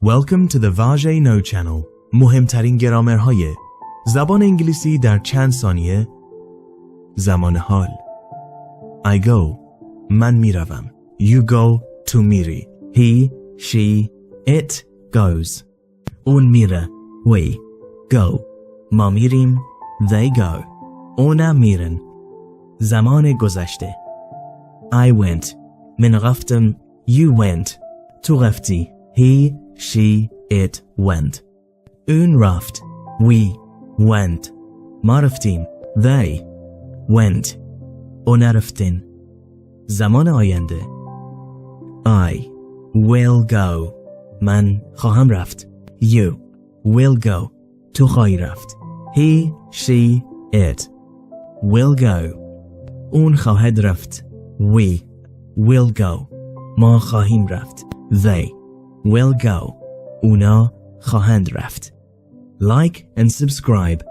Welcome to the واژه نو channel. مهمترین گرامرهای زبان انگلیسی در چند ثانیه. زمان حال. I go. من میروم. You go to میری. He, she, it goes. اون میره. We go. ما میریم. They go. اونا میرن. زمان گذشته. I went. من رفتم. You went. تو رفتی. He, she, it went. اون رفت. We went. ما رفتیم. They went. اونا رفتن. زمان آینده. I will go. من خواهم رفت. You will go. تو خواهی رفت. He, she, it will go. اون خواهد رفت. We will go. ما خواهیم رفت. They will go. اونا خواهند رفت. Like and subscribe